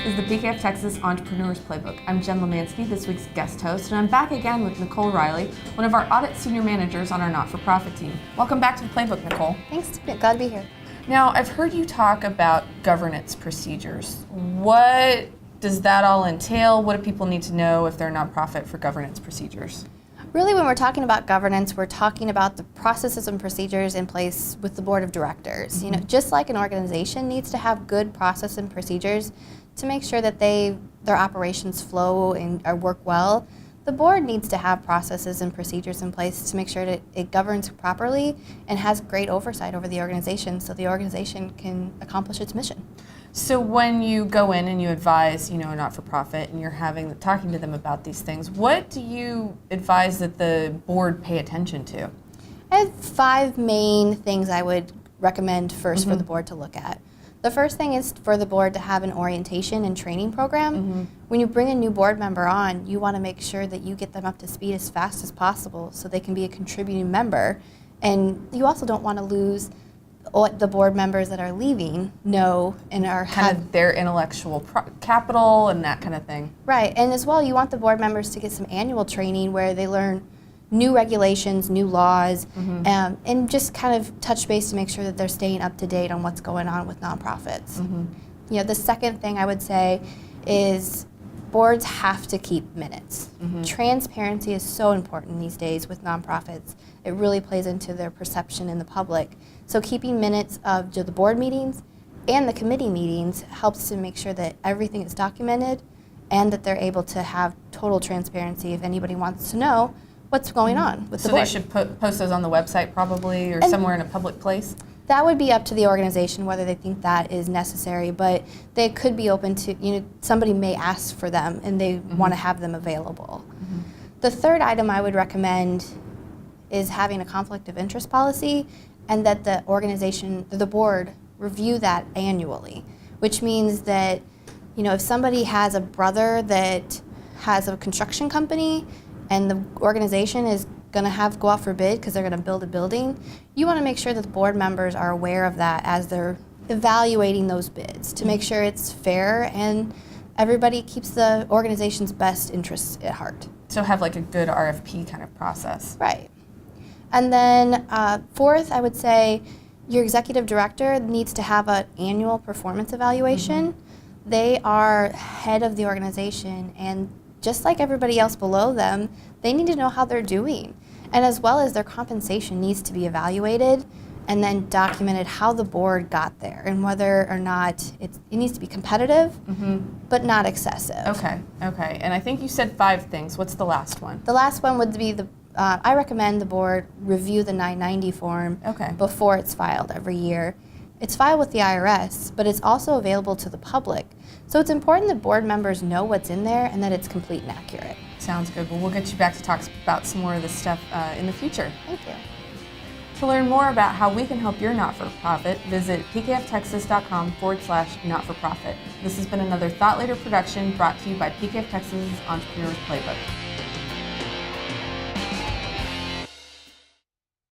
is the PKF Texas Entrepreneurs Playbook. I'm Jen Lemanski, this week's guest host, and I'm back again with Nicole Riley, one of our audit senior managers on our not-for-profit team. Welcome back to the Playbook, Nicole. Thanks, glad to be here. Now, I've heard you talk about governance procedures. What does that all entail? What do people need to know if they're a nonprofit for governance procedures? Really, when we're talking about governance, we're talking about the processes and procedures in place with the board of directors. Mm-hmm. You know, just like an organization needs to have good process and procedures to make sure that their operations flow and work well, the board needs to have processes and procedures in place to make sure that it governs properly and has great oversight over the organization so the organization can accomplish its mission. So when you go in and you advise, a not-for-profit, and you're talking to them about these things, what do you advise that the board pay attention to? I have 5 main things I would recommend first for the board to look at. The first thing is for the board to have an orientation and training program. When you bring a new board member on, you want to make sure that you get them up to speed as fast as possible so they can be a contributing member. And you also don't want to lose what the board members that are leaving know and are kind of their intellectual capital and that kind of thing. Right, and as well, you want the board members to get some annual training where they learn new regulations, new laws, and just kind of touch base to make sure that they're staying up to date on what's going on with nonprofits. The second thing I would say is boards have to keep minutes. Transparency is so important these days with nonprofits. It really plays into their perception in the public. So keeping minutes of the board meetings and the committee meetings helps to make sure that everything is documented and that they're able to have total transparency if anybody wants to know what's going on with the board. So they should post those on the website probably or somewhere in a public place? That would be up to the organization whether they think that is necessary, but they could be open to, somebody may ask for them and they want to have them available. The third item I would recommend is having a conflict of interest policy and that the organization, the board, review that annually, which means that, if somebody has a brother that has a construction company and the organization is going to go out for bid because they're going to build a building, you want to make sure that the board members are aware of that as they're evaluating those bids to make sure it's fair and everybody keeps the organization's best interests at heart. So have like a good RFP kind of process. Right. And then fourth, I would say your executive director needs to have an annual performance evaluation. They are head of the organization, and just like everybody else below them, they need to know how they're doing. And as well as their compensation needs to be evaluated and then documented how the board got there and whether or not it needs to be competitive, but not excessive. Okay. And I think you said 5 things. What's the last one? The last one would be I recommend the board review the 990 form before it's filed every year. It's filed with the IRS, but it's also available to the public. So it's important that board members know what's in there and that it's complete and accurate. Sounds good. Well, we'll get you back to talk about some more of this stuff in the future. Thank you. To learn more about how we can help your not-for-profit, visit pkftexas.com/not-for-profit. This has been another Thought Leader production brought to you by PKF Texas' Entrepreneurs Playbook.